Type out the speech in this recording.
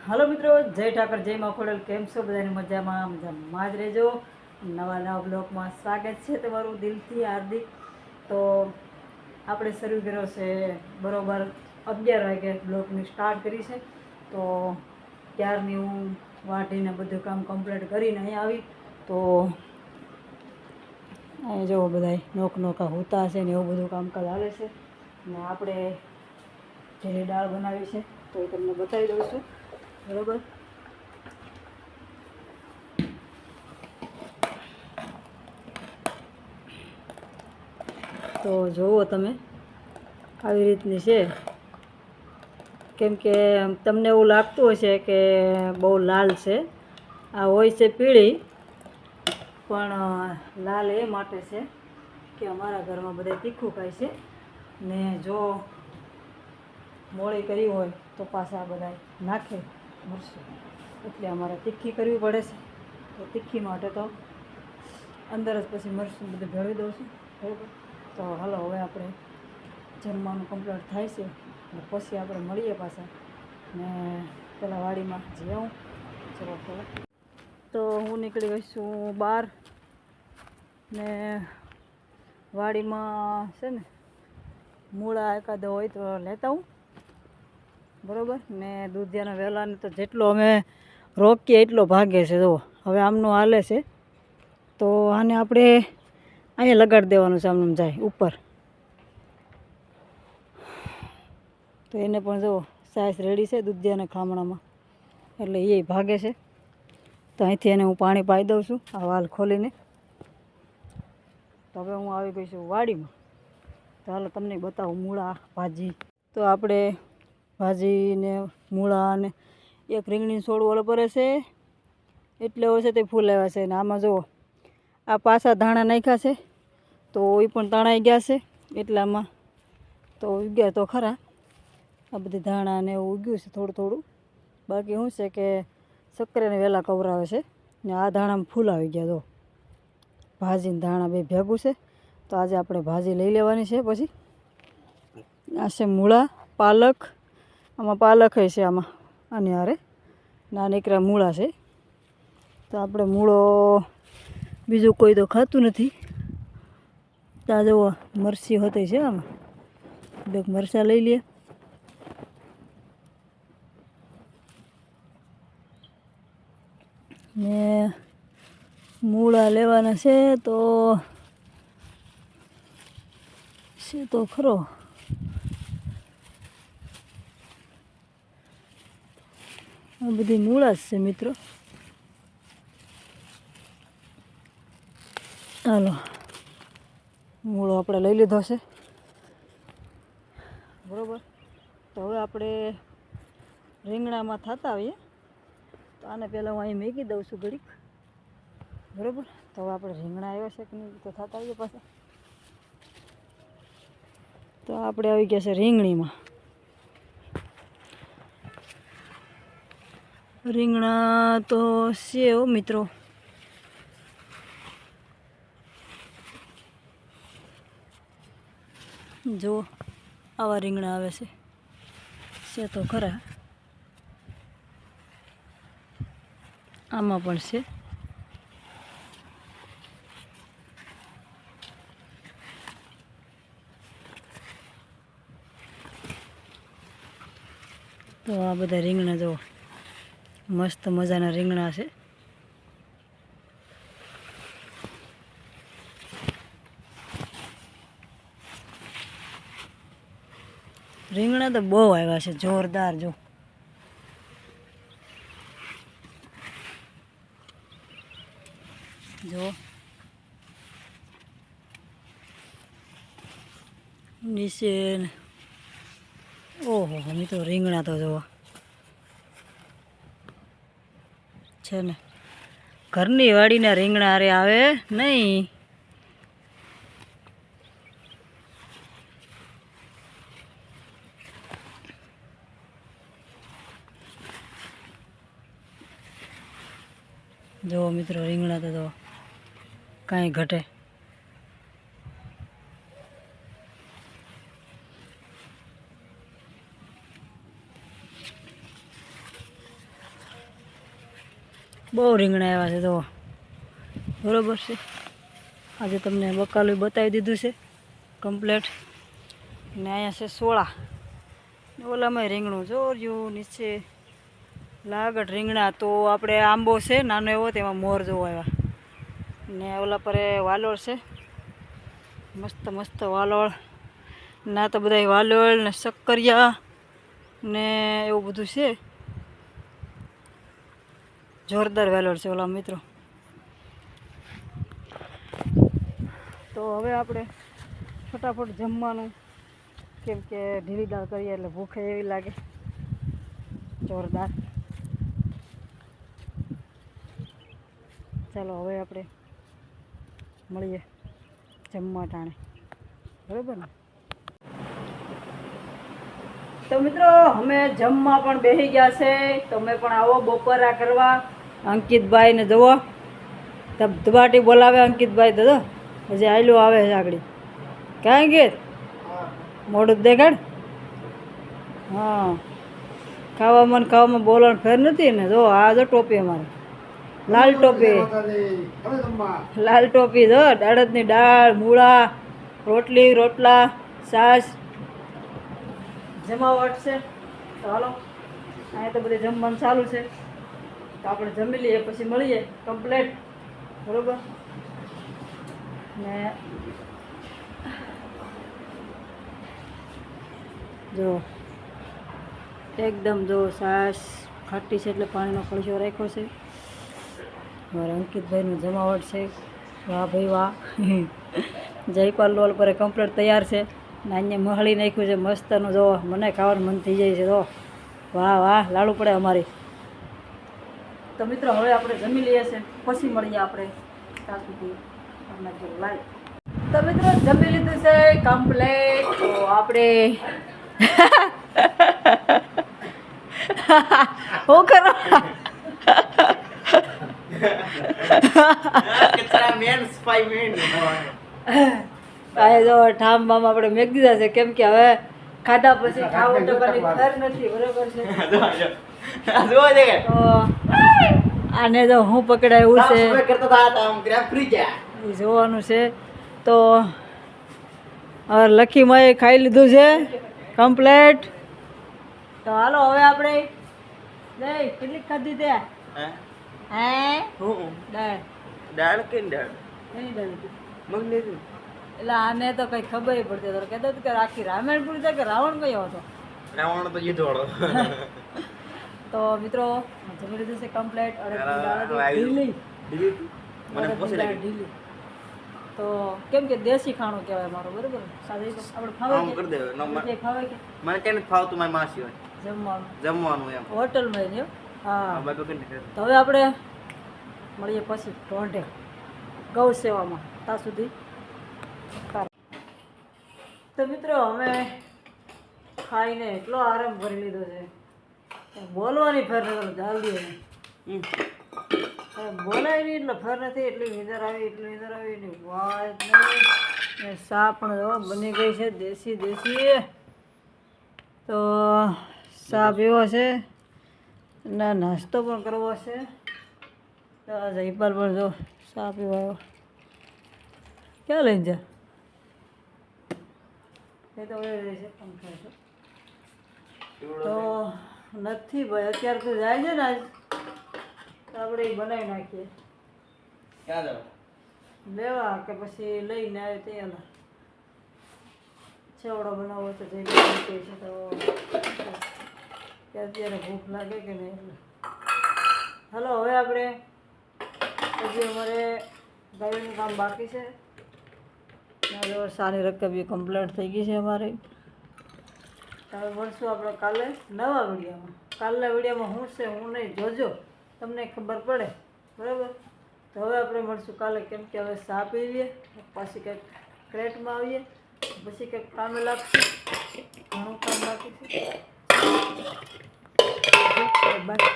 હાલો મિત્રો, જય ઠાકર, જય મા ખોડલ. કેમ છો? બધાની મજામાં જ રહેજો. નવા બ્લોગમાં સ્વાગત છે તમારું દિલથી હાર્દિક. તો આપણે શરૂ કર્યો છે બરોબર 11 વાગે બ્લોગની સ્ટાર્ટ કરી છે. તો ત્યારની હું વાટીને બધું કામ કમ્પ્લીટ કરીને અહીંયા આવી. તો અહીંયા જો બધા નોકા હોતા છે ને એવું બધું કામકાજ હાલે છે. ને આપણે જેની દાળ બનાવી છે તો એ તમને બતાવી દઉં છું. બરોબર, તો જુઓ તમે, આવી રીતની છે. કેમ કે તમને એવું લાગતું હશે કે બહુ લાલ છે, આ હોય છે પીળી. પણ લાલ એ માટે છે કે અમારા ઘરમાં બધા તીખું ખાય છે ને જો મોળી કરી હોય તો પાછા બધા નાખે મરચું, એટલે અમારે તીખી કરવી પડે છે. તો તીખી માટે તો અંદર જ પછી મરચું બધું ભેળવી દઉં છું. બરાબર, તો હાલો હવે આપણે જમવાનું કમ્પ્લીટ થાય છે ને પછી આપણે મળીએ પાછા. ને પેલા વાડીમાં જઈ આવું. ચલો ચલો. તો હું નીકળી ગઈ છું બહાર ને વાડીમાં છે ને મૂળા એકાદો હોય તો લેતા હું. બરાબર, ને દૂધિયાના વહેલાને તો જેટલો અમે રોકીએ એટલો ભાગે છે. જો હવે આમનું હાલે છે તો આને આપણે અહીંયા લગાડી દેવાનું છે. આમનું જાય ઉપર તો એને પણ જો સાઈઝ રેડી છે દૂધિયાના ખામણામાં, એટલે એ ભાગે છે. તો અહીંથી એને હું પાણી પાઈ દઉં છું આ વાલ ખોલીને. તો હવે હું આવી ગઈ છું વાડીમાં. તો હાલો તમને બતાવું મૂળા ભાજી. તો આપણે ભાજીને મૂળા અને એક રીંગણી છોડ ઓલો પડે છે એટલે હોય છે તે ફૂલ આવ્યા છે. ને આમાં જુઓ આ પાછા ધાણા નાખ્યા છે તો એ પણ તણાઈ ગયા છે. એટલામાં તો ઉગ્યા તો ખરા, આ બધી ધાણા ને એવું ઉગ્યું છે થોડું થોડું. બાકી શું છે કે સક્કરેને વહેલા કવરાવે છે ને આ ધાણામાં ફૂલ આવી ગયા. જો ભાજીને ધાણા બે ભેગું છે. તો આજે આપણે ભાજી લઈ લેવાની છે. પછી આ છે મૂળા, પાલક. આમાં પાલક છે આમાં, આની હારે ના નીકળ્યા મૂળા છે. તો આપણે મૂળો બીજું કોઈ તો ખાતું નથી. ત્યાં જુઓ મરચી હોતી છે આમાં, બે મરચાં લઈ લઈએ. ને મૂળા લેવાના છે તો ખરો. આ બધી મૂળા જ છે મિત્રો. હાલો, મૂળો આપણે લઈ લીધો છે. બરાબર, તો હવે આપણે રીંગણામાં થતા આવીએ. તો આને પહેલાં હું અહીં મેકી દઉં છું ઘડીક. બરાબર, તો હવે આપણે રીંગણા આવ્યા છે કે નહીં તો થતા આવીએ પાછા. તો આપણે આવી ગયા છે રીંગણીમાં. રીંગણા તો છે હો મિત્રો. જો આવા રીંગણા આવે છે તો ખરા. આમાં પણ છે. તો આ બધા રીંગણા જો મસ્ત મજાના રીંગણા છે. રીંગણા તો બહુ આવ્યા છે, જોરદાર. જો નીચે ઓહો મિત્રો, રીંગણા તો જોવા છે ને ઘરની વાડીના રીંગણા અરે આવે નહીં. જો મિત્રો રીંગણા તો જો કાંઈ ઘટે. બહુ રીંગણા આવ્યા છે તો બરાબર છે. આજે તમને બકાલું બતાવી દીધું છે કમ્પ્લેટ. ને અહીંયા છે સોળા, ઓલામાં રીંગણું જોર્યું નીચે લાગટ રીંગણા. તો આપણે આંબો છે નાનો એવો, તેમાં મોર જોવા આવ્યા. ને ઓલા પર વાલોળ છે, મસ્ત મસ્ત વાલોળ. ના તો બધા વાલોળ ને શક્કરિયા ને એવું બધું છે. જોરદાર વાલોળ છે ઓલા મિત્રો. તો હવે આપણે ફટાફટ જમવાનું, કેમ કે ઢીલી દાળ કરીએ એટલે ભૂખે એવી લાગે જોરદાર. ચાલો હવે આપણે મળીએ જમવા ટાણે, બરાબર ને? તો મિત્રો અમે જમવા પણ બેસી ગયા છે. તમે પણ આવો બપોરા કરવા. અંકિતભાઈ ને જુઓ, ધબધબાટી બોલાવે અંકિતભાઈ. દાદા હજી આયલું આવે છે આગળ. ક્યાં ગીત મોડું દેખાડ. હા, ખાવામાં બોલવાનું ફેર નથી ને. જો આ જો ટોપી અમારે લાલ ટોપી, લાલ ટોપી. જો અડદની દાળ, મૂળા, રોટલી, રોટલા, છાશ, જમાવટ છે. તો હાલો, અહીંયા તો બધે જમવાનું ચાલુ છે. તો આપણે જમી લઈએ પછી મળીએ કમ્પ્લેટ, બરોબર ને? જો એકદમ જો છાશ ખાટી છે એટલે પાણીનો કળશો રાખ્યો છે. મારા અંકિતભાઈનું જમાવટ છે. વાહ ભાઈ વાહ. જયપાલ લોલ પર કમ્પ્લેટ તૈયાર છે. ને અહીંયા મહળી નાખ્યું છે મસ્તનું. જો મને ખાવાનું મન થઈ જાય છે. જો વાહ વાહ, લાડુ પડે અમારી. તો મિત્રો હવે આપણે જમી લઈએ છીએ, પછી મળીએ આપણે ત્યાં સુધી લાઈવ. તો મિત્રો જમી લીધું છે કમ્પ્લેટ. તો આપણે હું કરો જો ઠામ બામ આપણે મેક દીધા છે, કેમ કે હવે ખાધા પછી ખાવું ટકાની ખર નથી, બરોબર છે? તો આને જો હું પકડાયું છે જોવાનું છે. તો હવે લખી મેં ખાઈ લીધું છે કમ્પ્લેટ. તો હાલો હવે આપણે કેટલી ખાધી તે? હે દાળ, દાળ કે દાળ એની દાળ મગની. એટલે આને તો કઈ ખબર પડતી. તો કહેતો કે આખી રામાયણ પૂરી થાય કે રાવણ કયો હતો? રાવણ તો જીતવાળો. તો મિત્રો જમી લીધું છે કમ્પ્લેટ. ઢીલી. તો કેમ કે દેશી ખાણું કહેવાય મારું, બરોબર? સાદી આપણે ફાવે કે મને કેમ ફાવતું મારી માસી હોય જમવાનું એમ હોટલમાં ને. હા, તો હવે આપણે મળીએ પછી ઢોંઢે ગૌ સેવામાં. ત્યાં સુધી તો મિત્રો અમે ખાઈને એટલો આરામ કરી લીધો છે, બોલવાની ફેર નથી જલ્દી. બોલાય નહીં એટલે ફેર નથી. એટલી નીંદર આવી ની વાત નહીં. ચા પણ જો બની ગઈ છે દેશી. તો ચા પીવો છે ના નાસ્તો પણ કરવો છે. તો જયપાલ પણ જો ચા પીવા આવ્યો. ક્યાં લઈને જા? એ તો રહે છે પંખા છે. તો નથી ભાઈ, અત્યારે તો જાય છે ને આજ, તો આપણે એ બનાવી નાખીએ. ક્યાં જાવ લેવા કે પછી લઈને આવે તે એલા છેવડો બનાવો તો જઈ છે. તો અત્યારે ભૂખ લાગે કે નહીં એટલે હાલો હવે આપણે હજી અમારે ગાડીનું કામ બાકી છે. સારી રકમ બી કમ્પ્લીટ થઈ ગઈ છે અમારી. હવે મળશું આપણે કાલે નવા વિડીયોમાં. કાલના વિડીયોમાં શું છે હું નહીં જોજો, તમને ખબર પડે, બરાબર? તો હવે આપણે મળશું કાલે, કેમ કે હવે ચા પીવીએ, પાછી કંઈક ક્રેટમાં આવીએ, પછી કંઈક કામે લાગશે. ઘણું કામ બાકી છે. બાય.